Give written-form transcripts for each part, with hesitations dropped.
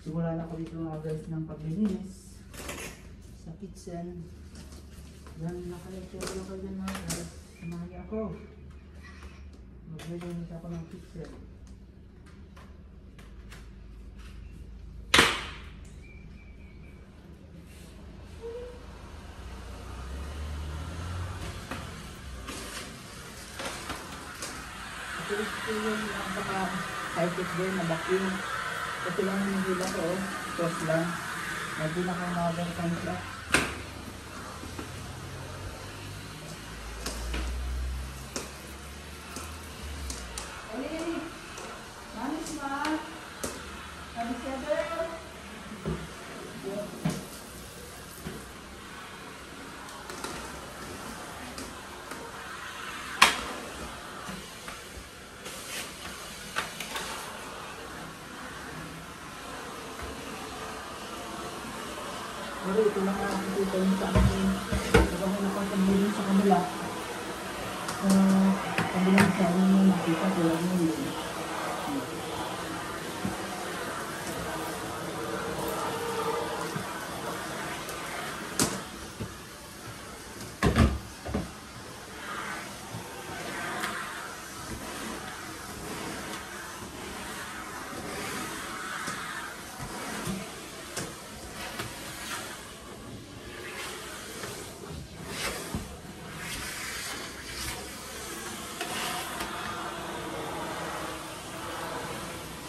Simula na ako dito mga guys ng paglilinis sa kitchen. Yan, nakalecture lang kayo dyan mga guys. Samahan niyo ako. Maglilinis ako ng kitchen. Ito yung napaka-high-tech din na vacuum. Ito lang yung hila ko, tos lang. Hindi na kang nakagarkan siya. Manis ma! Manis ya girl! Pero ito lang ang nakikita yung sa akin. Kapag may nakapagbilin sa kanila. Kabilang sa akin yung nakita ko lang yun.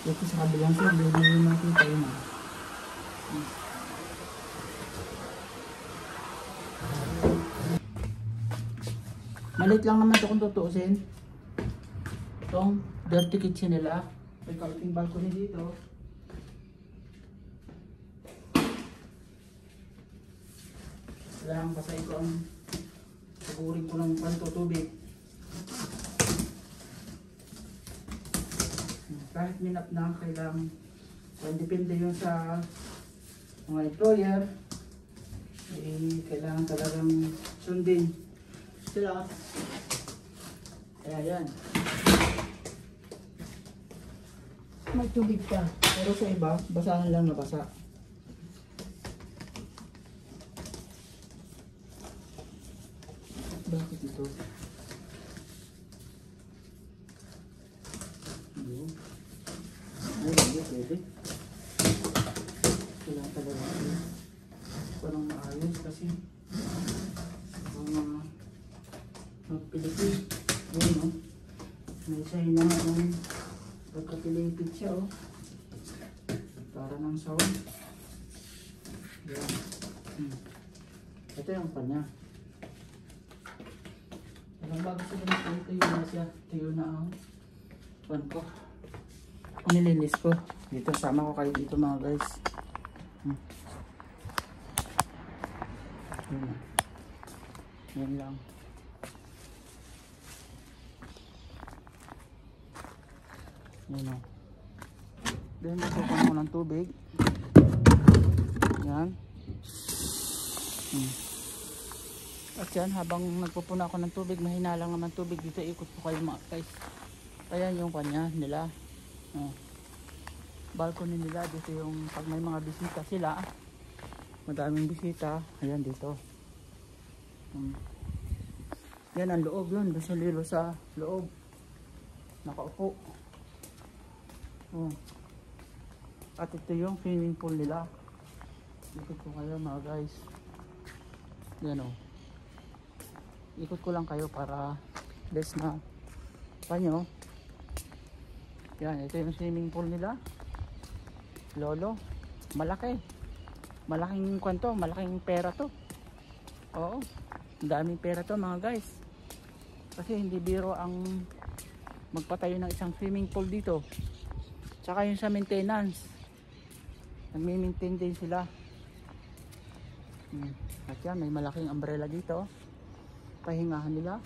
Ito sa kabilang side, hindi yung makita yun. Malit lang naman ito kung tutuusin. Itong dirty kitchen nila. May kaunting balcony dito. Kailangan basahin ko ang saburin ko ng panto tubig. Kahit minap na kailangan, depende yun sa mga employer, kailangan talagang sundin sila. Kaya yan, may tubig ka, pero sa iba basahan lang na basa. Bakit ito? Pwede. Kailangan talaga parang maayos kasi mga magpilipid. Ayan o. May sayo na ng pagkapilipid siya o. Para ng sound. Ayan. Ito yung kanya. Parang bago sila na tuyo na siya. Tuyo na ang pan ko. Nilinis ko. Dito, sama ko kayo dito mga guys. Yan lang. Yan o. Then, nasukan ko ng tubig. Yan. At yan, habang nagpupuna ako ng tubig, mahina lang naman tubig dito. Ikot ko kayo mga guys. Ayan yung kanya nila. Balcony nila dito yung pag may mga bisita sila, madaming bisita, ayan dito. Yan ang loob yun, doon sa lilo sa loob nakaupo. At ito yung swimming pool nila. Ikot ko kayo mga guys. Yan o, ikot ko lang kayo para best na panyo. Yan, ito yung swimming pool nila. Lolo, malaki. Malaking kwanto, malaking pera to. Oo, daming pera to mga guys. Kasi hindi biro ang magpatayo ng isang swimming pool dito. Tsaka yung sa maintenance, nagmi-maintain din sila. At yan, may malaking umbrella dito. Pahingahan nila.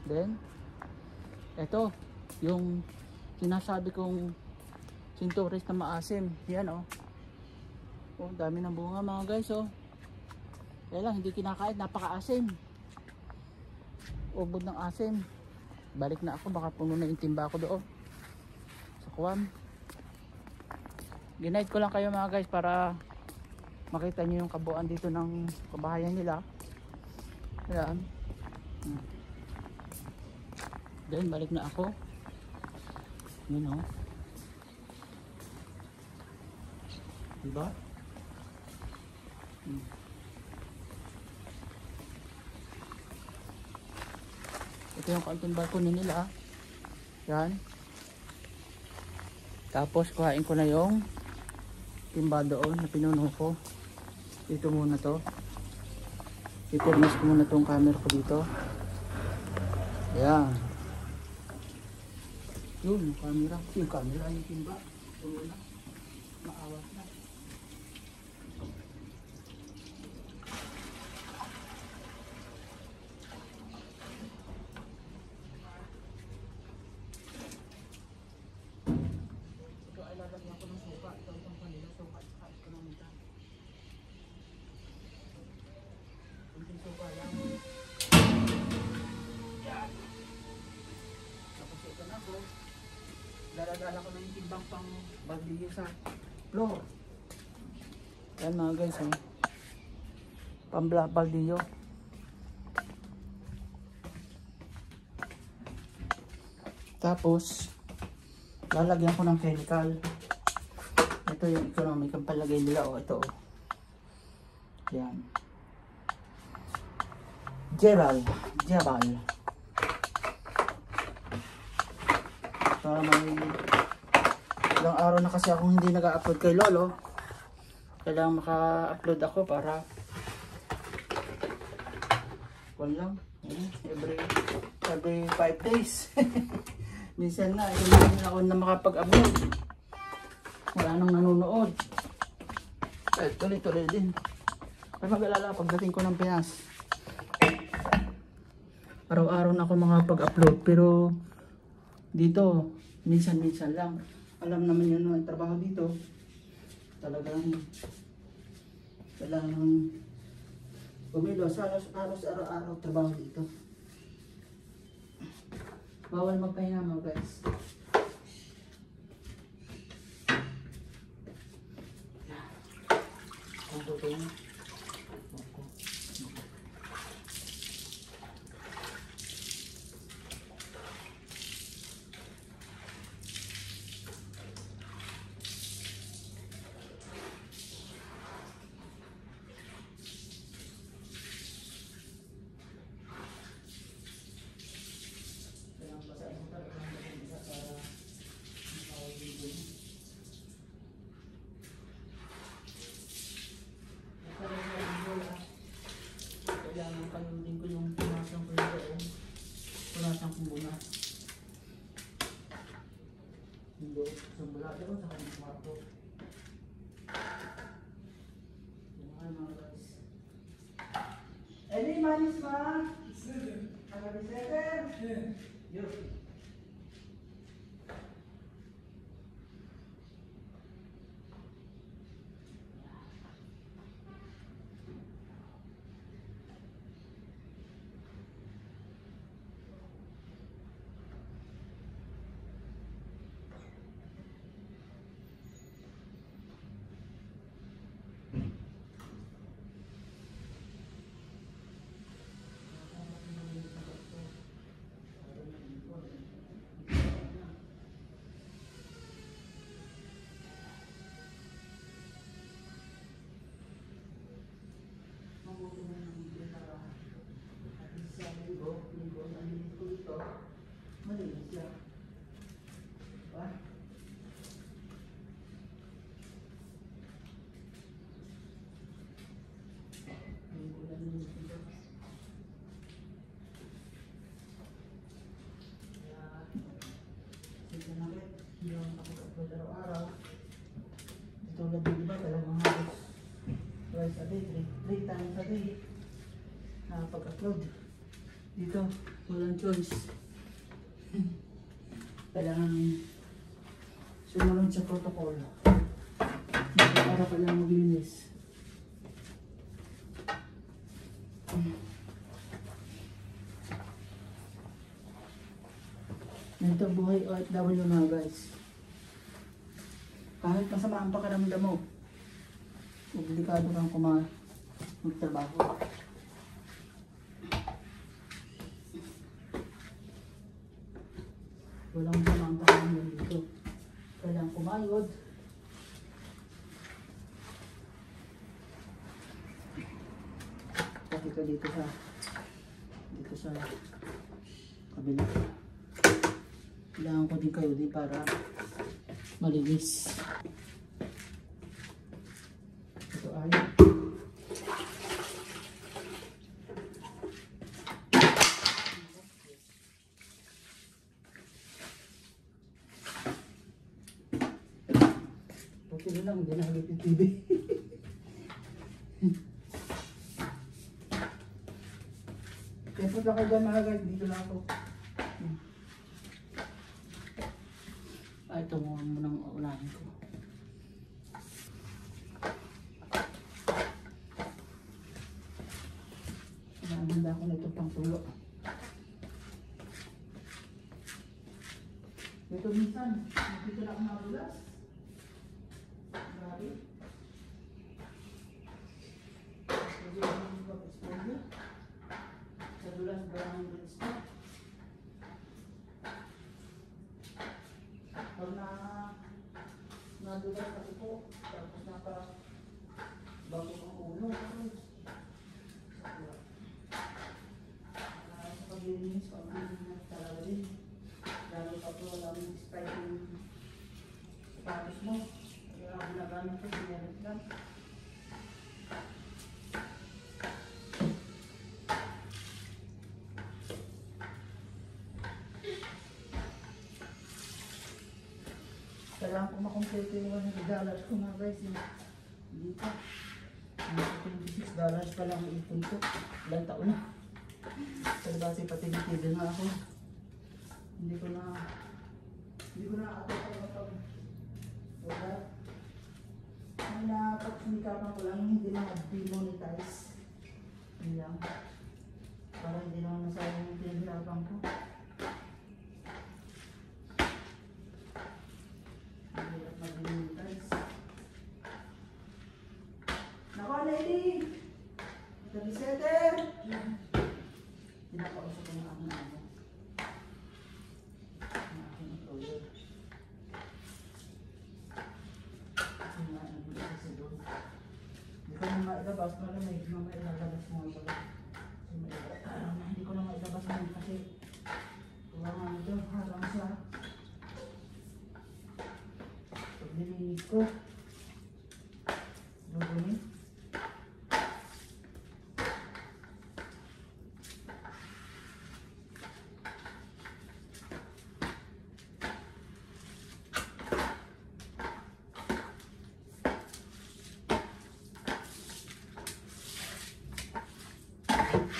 Then, eto yung sinasabi kong sinturis na maasim. Yan o. Oh, dami ng bunga mga guys o. Kaya lang hindi kinakain, napaka-asim. Ubod ng asim. Balik na ako, baka puno na yung timba ko doon sa kuwan. Ginight ko lang kayo mga guys para makita nyo yung kabuuan dito ng kabahayan nila. Ayan. Then balik na ako. Yun o. Diba? Ito yung kaunting balcony nila. Yan. Tapos kuhain ko na yung timba doon na pinuno ko. Dito muna to. Ipirmas ko muna tong camera ko dito. Ayan. Yun, yung camera. Yung camera, yung timba. Ito muna. Maawas na. Ito ay lalagyan ko ng suka. Ito itong kanila suka. At ko ng minta. Kunting suka lang. Yan. Tapos ito na po. Daladala ko na yung timbang pang baldiyo sa floor. Yan mga guys, oh. Pang baldiyo. Tapos lalagyan ko ng chemical. Ito yung economic ang palagay nila, oh. Ito, oh. Yan. Jebal. Para may ilang araw na kasi akong hindi nag-upload kay Lolo. Kailangan maka-upload ako para lang every 5 days. Minsan na hindi ako na makapag-upload. Wala nang nanonood. Tuloy-tuloy din. May mag-alala pagdating ko ng Pinas. Araw-araw na ako makapag-upload pero dito minsan-minsan lang. Alam naman yun ang trabaho dito. Talagang kailangan kumilos. Halos araw-araw trabaho dito. Bawal magpahinga mga guys. Ang totoo niya. Kailangan kalundin ko yung punasan ko yung doon. Punasan ko muna. Hindi, sumbula doon sa kanyang kwarto. Yan mga guys. Edi, manis ma? Nag-resetter? Yun. Hindi ako nakapag-upload araw-araw. Tulad din ba talagang halos twice a day, 3 times a day nakapag-upload. Dito, walang choice. Kailangan sumunod sa protocol. Para ka lang maglinis. Ito buhay OFW mga guys. Kahit masama ang pakiramdam mo, delikado kang magtrabaho. Walang masama ang pakiramdam dito. Kailangan kumayod. Pati ka dito sa kabila. Kailangan ko din kayo din para malinis. Ito ay okay lang, hindi nakagit yung TV. Kaya punta kayo dyan mga guys, dito lang ako. Ito mo munang unahin ko. Handa ko na ito pang tulo. Ito minsan, dito lang ako narulas. Grabe. Pwede ako mag-explode. Sa dulas ba ang explode? Pag nadulas ako po, tapos bago ang ulo. Sa paglilinis, paglilinis talaga din. Lalo pa po wala mong spray yung sapatos mo. Kaya ako nagamit ko, ginamit lang. Kailangan ko makompleto yung $100 ko mga guys. Hindi pa. $26 pa lang ang ipon ko. Ilang taon na. Kasi patitipid na ako. Hindi ko na kapag wala. Ang napagsumikapan ko lang hindi na demonetize. Hindi lang. Para hindi naman masayang yung pinahirapan ko. Nako, lady! Tabi-setter! Pinakausap ko ng aking amo. Ang aking employer. Kasi nga, nabili kasi doon. Hindi ko na mailabas, malamig. Mamaya ilalabas mo nga pala. Hindi ko na mailabas ngayon kasi wala nga ito, harang sa paglilinis ko. Lubunin.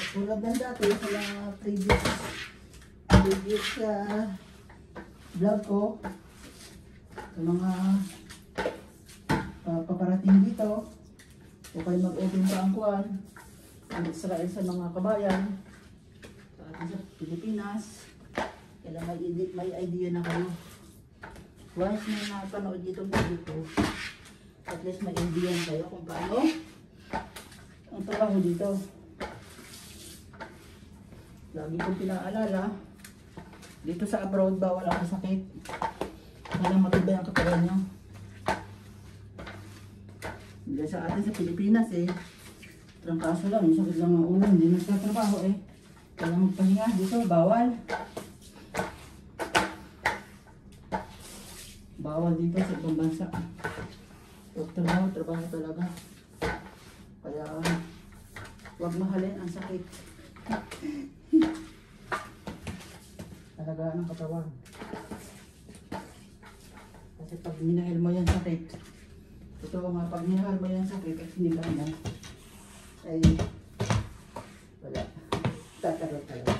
Tulad ng dati sa mga previous vlog ko, sa mga paparating dito, o kayo mag-open pa ang kuwan, ang Israel sa mga kabayan, sa atin sa Pilipinas, kailangan may idea na kayo. Once may napanood dito dito, at least may idea kayo kung paano ang trabaho dito. Lagi kong pinaalala, dito sa abroad bawal ang sakit. Walang matibay ang katawan nyo. Hindi sa atin sa Pilipinas trangkaso lang, yung sakit lang ang ulo, hindi nagtatrabaho kailangan magpahinga. Dito, bawal. Bawal dito sa ibang bansa. Trabaho talaga. Kaya, huwag mahalin ang sakit. Talagaan ang katawan. Kasi pag minahal mo yung sakit, totoo nga, pag minahal mo yung sakit at hindi ka na, ay wala. Tatarot talaga.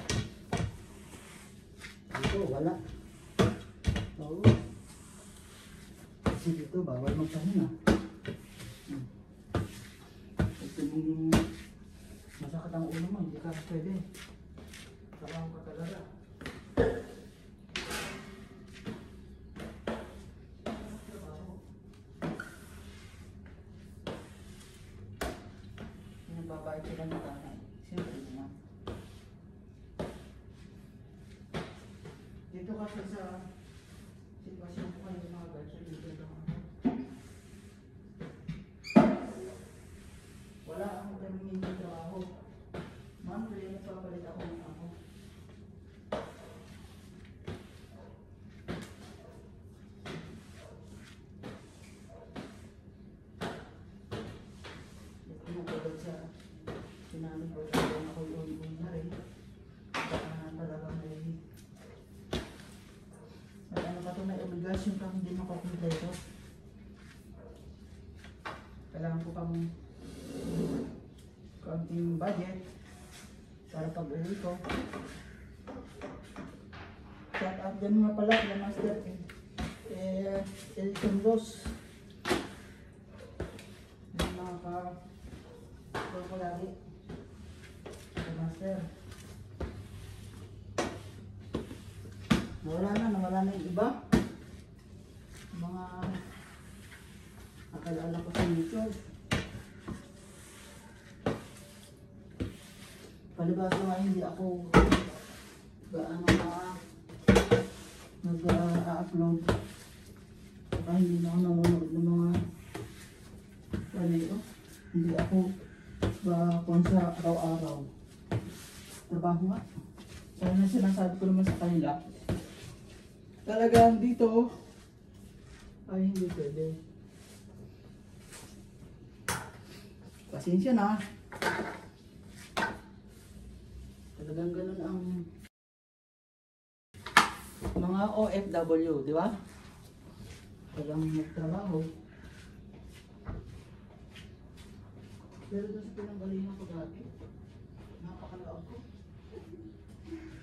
Dito, wala. Oo. Kasi dito, bawal magpahinga. Ito yung masakit ang ulo mo, hindi ka pwede. Trabaho ka talaga. Trabaho. Sila na tayo. Siyempre naman. Dito kasi sa sitwasyon ko kayo mga guys, dito lang ako. Wala akong kaming trabaho. Ma'am, kaya nagpapalit ako ng ako. Pinagpagod sa sinabi ko kung ako yung na rin. Talagang may ano pa ito, may obligasyon pa hindi makakompleto. Kailangan ko pang konting budget para pag-uwi ko. Shout out dyan nga pala kila Master Elton Ross. Yung mga ko lagi kila Master. Nawala na yung iba. Mga akala ko sa YouTube. Palibasa nga hindi ako gaano nag-upload. Saka hindi na ako nanonood ng mga hindi ako kung sa araw-araw. Trabaho nga. Sana sinasabi ko naman sa kanila. Talagang dito ay hindi pwede. Pasensya na. Talagang ganun ang mga OFW, di ba? Talagang magtrabaho. Pero doon sa pinanggalingan ko dati, napakalaog ko.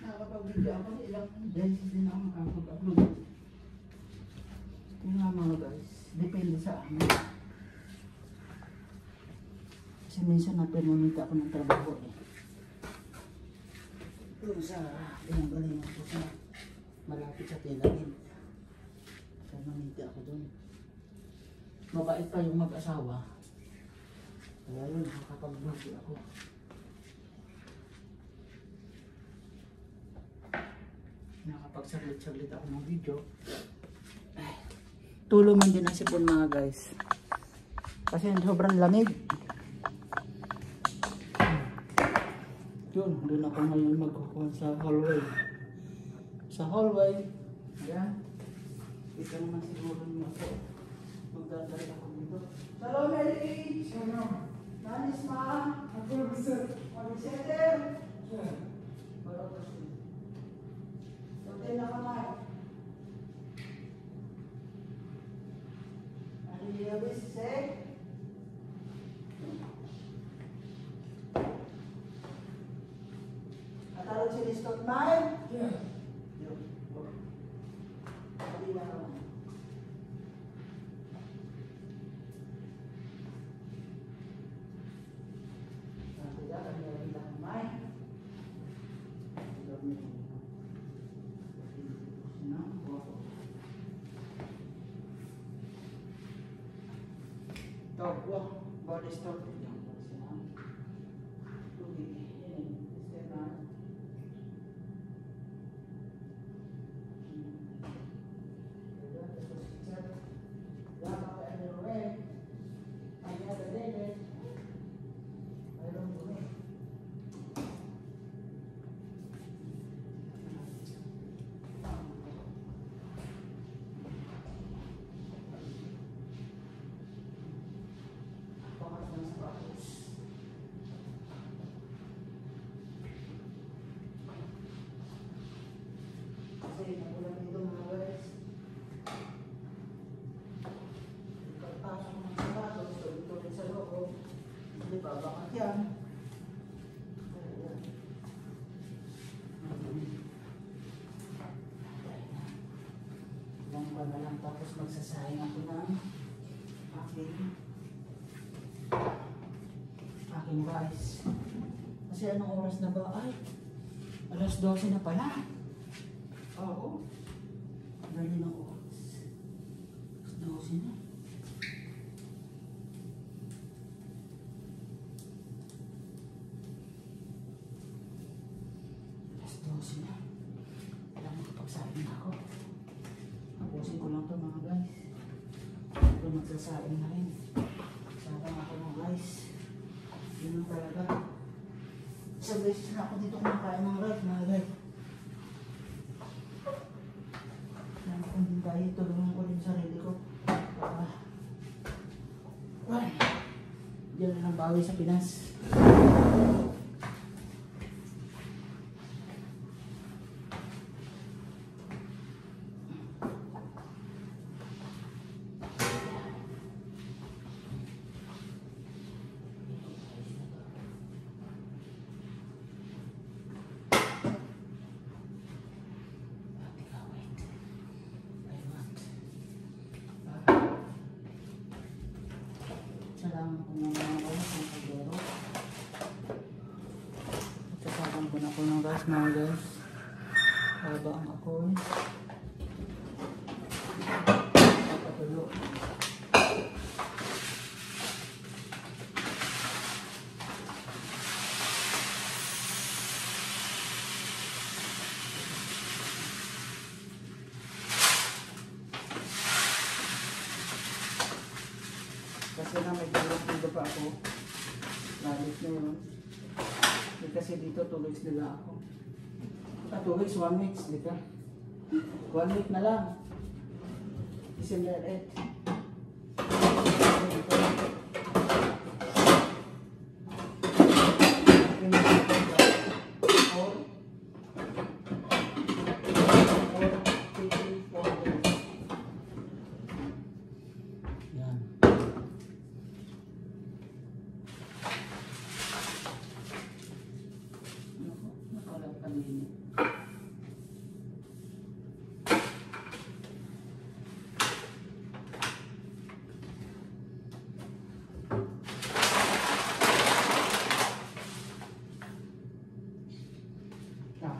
Nakakapag-video ako, ilang days din ako makakapag-upload. Yung nga mga guys, depende sa amin. Kasi minsan napirmamita ako ng trabaho eh. Doon sa pinanggalingan ko sa malapit sa Telamin. Pirmamita ako doon. Mabait pa yung mag-asawa. Kaya yun, nakakapag-video ako. Nakapagsaglit-saglit ako ng video. Tulo man din ang sipon mga guys. Kasi sobrang lamig. Yun, doon ako ngayon magkukuhan sa hallway. Sa hallway, ayan. Ito naman siguro nyo ako. Magdadali ako dito. Hello, Mary! Hello. Nanis ma? Ako, sir. Mag-setter? Sir. Para ko siya. Hotel na kamay. Ano yung labis, sir? Katalog si Listot Mile? Yeah. Yun. Hindi na kamay. Body store. Kasi nagulang dito mga guys. Pagpasok ng sapatos, tulit sa loob. Hindi pa, bakit yan? Ilang buwan na lang tapos magsasayang ako ng aking rice. Kasi anong oras na ba? Ay, alas 12 na pala. Oo. Dali ng oras. Alas 12 na. Magsasaing na rin. Sabang ako ng rice. Yun lang talaga. Isang beses na ako dito kumakain ng rice, mga guys. Kung din tayo, tulungan ko rin sarili ko. Diyan lang bawi sa Pinas. Salamat po naman ako sa kagero. Sasabang ko na po ng gas, mga guys. Habang ako papatulo. Kasi na may dalawang kilo pa ako. Lalit na yun. Kasi dito 2 weeks nila ako. 2 weeks, 1 week, di ka? 1 week na lang. December 8.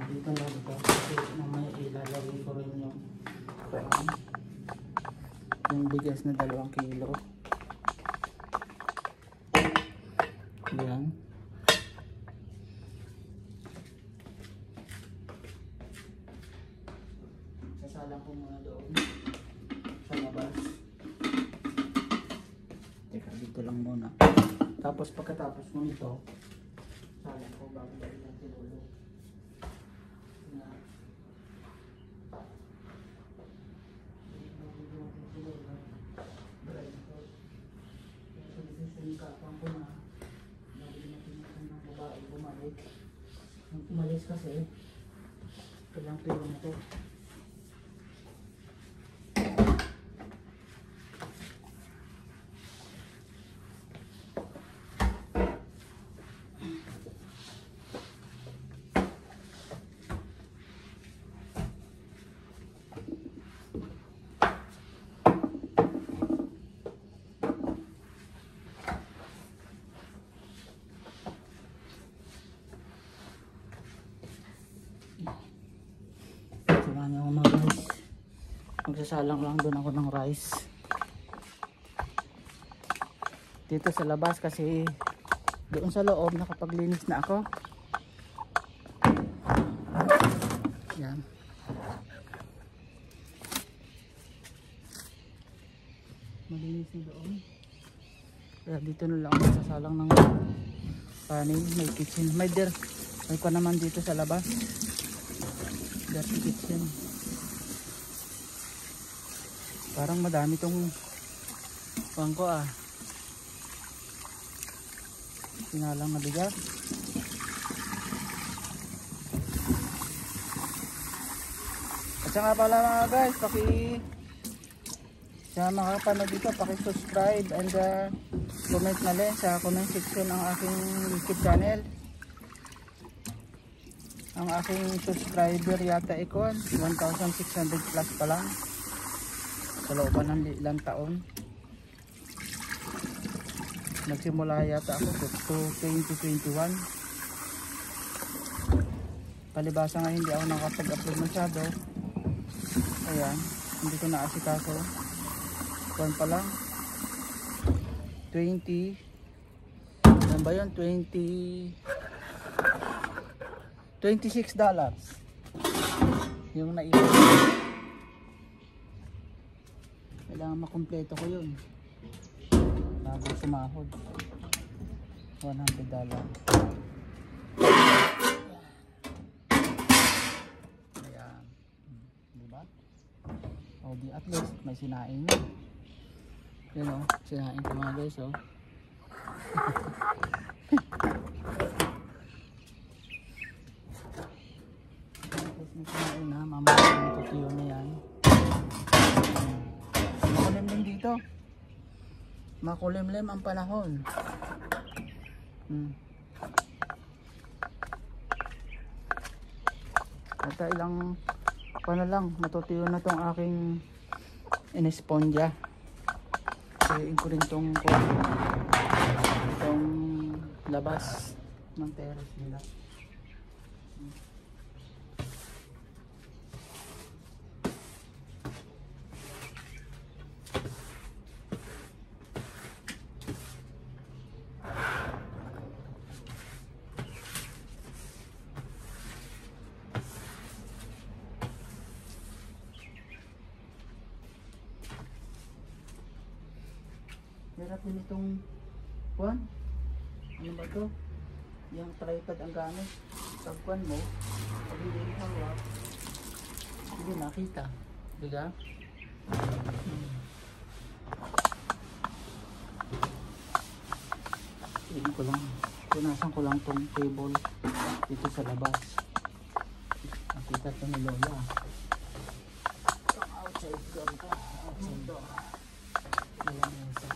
Dito na dito kasi mamaya ilalagay ko rin yung bigas na 2 kilo. Yan. Sasalang ko muna doon sa labas. Teka, dito lang muna. Tapos pagkatapos mo nito, salang ko bago dahil lang tinulo. Umalis kasi ilang kilo na to. Magsasalang lang doon ako ng rice dito sa labas kasi doon sa loob nakapaglinis na ako. Yan. Malinis na doon. Kaya dito na lang ako magsasalang ng kanin. May kitchen. May pa naman dito sa labas. Dirty kitchen. Parang madami tong bangko sinalang na bigas. At saka pala mga guys, sa mga kapanood dito, paki-subscribe and comment na rin sa comment section ng aking YouTube channel. Ang aking subscriber yata ikon 1,600 plus pa lang sa looban ng ilang taon. Nagsimula yata ako to 2021. Palibasa nga hindi ako nakapag-upload masyado. Ayan, hindi ko naasikaso. Kuwan pa lang 20 ano ba yun? $26 yung naipon. Kailangan makumpleto ko yun. bago sumahod. $100. Ayan. Diba? O di at least may sinaing na. Yun o, sinaing ko mga guys o. May sinaing na, mamaya tutuyo na yan. Makulimlim dito. Makulimlim ang panahon. At ilang lang matutuyo na tong aking inesponja. Kayuin ko rin tong labas ng terrace nila. Hirap din itong kuwan. Ano ba to? Yung tripod ang gamit. Pag kuwan mo, pag hindi hawak, hindi nakita. Diba? Tignan ko lang. Punasan ko lang tong table dito sa labas. Nakita ito ni Lola. Itong outside door ko. Outside door. Ayan yung isa.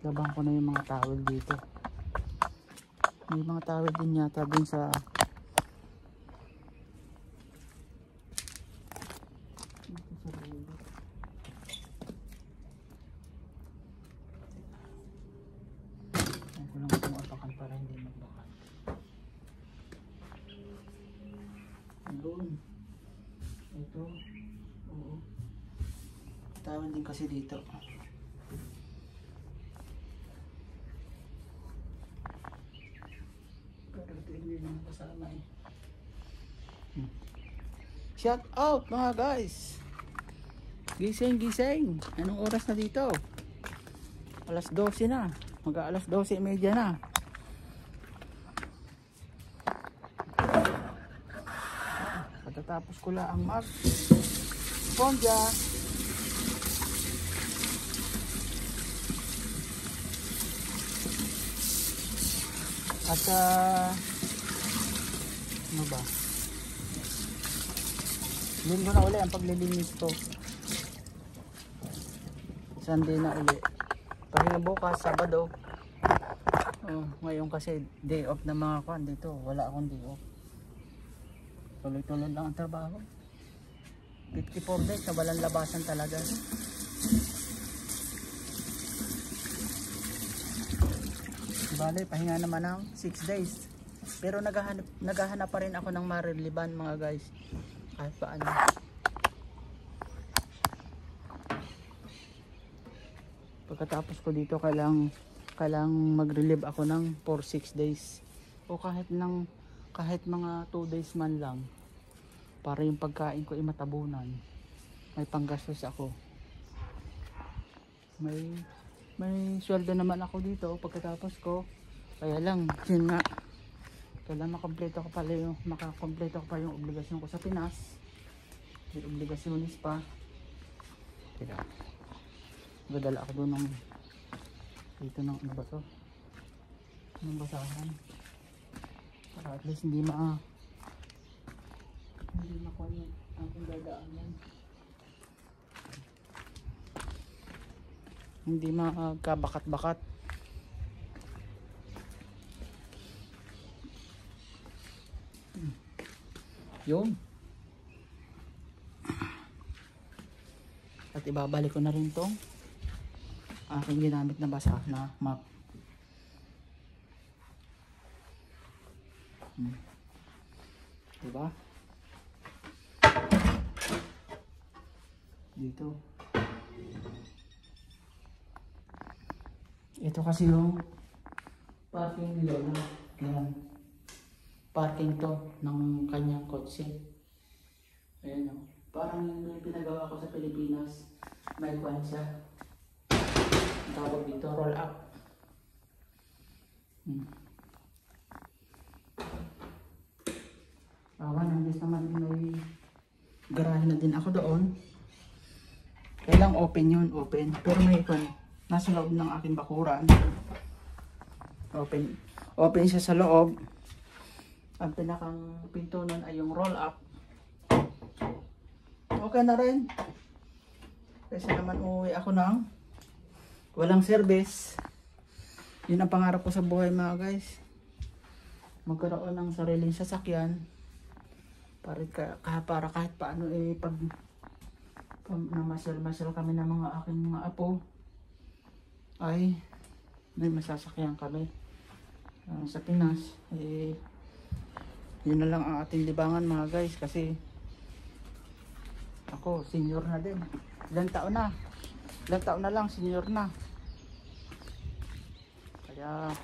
Labang ko na yung mga towel dito. May mga towel din yata dun sa ay ko lang kung apakan para hindi magbakan. Doon. Ito. Oo. Towel din kasi dito. Kasama eh. Shout out mga guys. Gising gising. Anong oras na dito? Alas 12 na. Mag-aalas 12:30 na. Pagkatapos ko lang ang mag Ponja. At ano ba? Linggo na uli ang paglilinis ko. Sunday na uli. Pahinga bukas, Sabado. Oh, ngayon kasi day off na mga kwan dito. Wala akong day off. Tuloy-tuloy lang ang trabaho. 54 days na walang labasan talaga. Bale, pahinga naman ng 6 days. Pero naghahanap pa rin ako ng mariliban mga guys. Kahit paano. Pagkatapos ko dito kailang mag-relieve ako ng 4-6 days. O kahit mga 2 days man lang. Para yung pagkain ko ay matabunan. May panggastos ako. May sweldo naman ako dito pagkatapos ko. Kaya lang, yun nga. Kailangan makakompleto ko pa yung obligasyon ko sa Pinas. May obligasyonis pa. Kaya gadala ako doon ng dito ng ano ba to? Ng basahan. Para at least hindi makuha yung aking dadaanan. Hindi magkabakat-bakat. Yun. At ibabalik ko na rin tong aking ginamit na basa na map. Diba? Dito. Ito kasi yung parking ni Lola. Yan. Parking to ng kanyang kotse. Ayan o. Parang may pinagawa ko sa Pilipinas. May kwan siya. Ang tawag dito, roll up. Ang Diyos naman may garahe na din ako doon. Kailang open yun, open. Pero may kwan, nasa loob ng aking bakuran. Open siya sa loob. Ang pinakang pinto nun ay yung roll up. Okay na rin. Kasi naman uuwi ako ng walang service. Yun ang pangarap ko sa buhay mga guys. Magkaroon ng sariling sasakyan. Para kahit paano pag namasyal-masyal kami ng mga aking mga apo ay may masasakyan kami. Sa Pinas yun na lang ang ating libangan mga guys, kasi ako senior na din. Ilang taon na lang senior na, kaya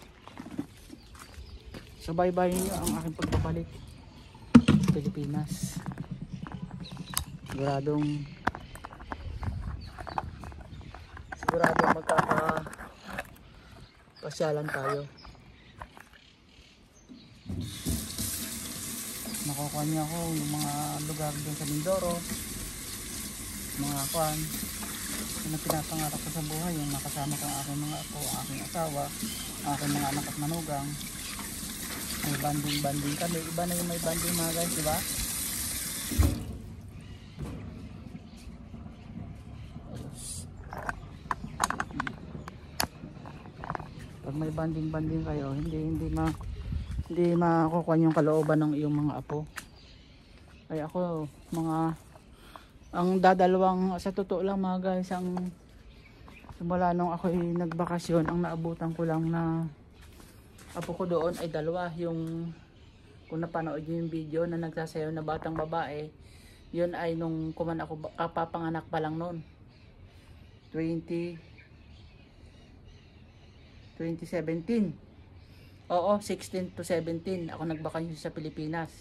subaybayin nyo ang aking pagbabalik sa Pilipinas. Siguradong magkakapasyalan tayo. Nakukuha niya ako yung mga lugar doon sa Mindoro, mga kwan na pinapangarap ko sa buhay, yung nakasama ko ang aking mga apo, ang aking asawa, ang aking mga anak at manugang. May banding kami. Iba na yung may banding mga guys, diba? Pag may banding kayo, hindi makukuha yung kalooban ng iyong mga apo. Ay ako, ang dadalawang, sa totoo lang mga guys, simula nung ako nagbakasyon, ang naabutan ko lang na apo ko doon ay dalawa. Yung kung napanood nyo yung video na nagsasayaw na batang babae, yun ay nung kuman ako kapapanganak pa lang noon, 2017. Oo, 16 to 17 ako nagbakasyon sa Pilipinas.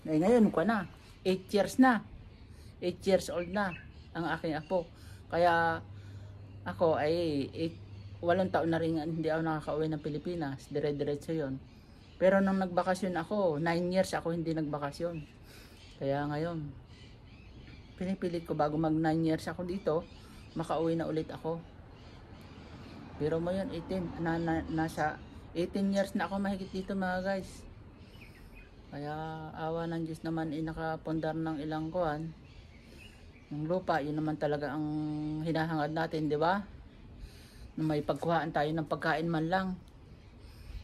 Ngayon ko na 8 years old na ang aking apo. Kaya ako ay 8 taon na rin hindi ako nakakauwi ng Pilipinas. Dire-diretso yun. Pero nung nagbakasyon ako, 9 years ako hindi nagbakasyon. Kaya ngayon, pinipilit ko bago mag 9 years ako dito, makauwi na ulit ako. Pero mo yun, nasa 18 years na ako mahigit dito mga guys. Kaya awa ng Diyos naman, nakapundar ng ilang kuwan. Yung lupa, yun naman talaga ang hinahangad natin, di ba? May pagkuhaan tayo ng pagkain man lang.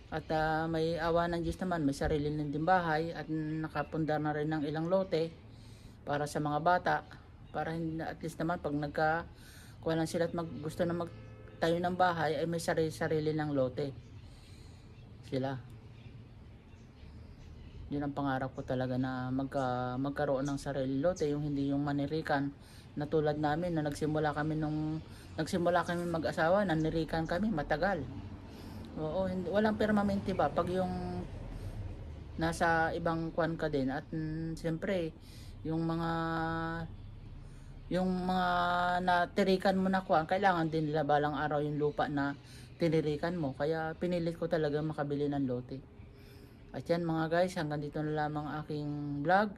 At may awa ng Diyos naman, may sarili ng din bahay at nakapundar na rin ng ilang lote para sa mga bata. Para at least naman pag nagkakuha lang sila at gusto na magtayo ng bahay, ay may sarili ng lote sila. Yun ang pangarap ko talaga, na magkaroon ng sarili lote, yung hindi yung manirikan na tulad namin na nagsimula kami mag-asawa, nanirikan kami matagal. Oo, walang permanente ba pag yung nasa ibang kwan ka din. At siyempre yung mga natirikan mo na kwan, kailangan din nila balang araw yung lupa na tinirikan mo. Kaya pinilit ko talaga makabili ng lote. At yan mga guys, hanggang dito na lamang aking vlog.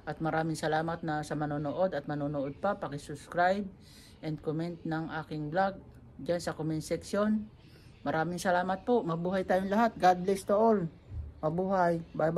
At maraming salamat na sa manonood at manonood pa. Paki-subscribe and comment ng aking vlog dyan sa comment section. Maraming salamat po. Mabuhay tayong lahat. God bless to all. Mabuhay. Bye bye.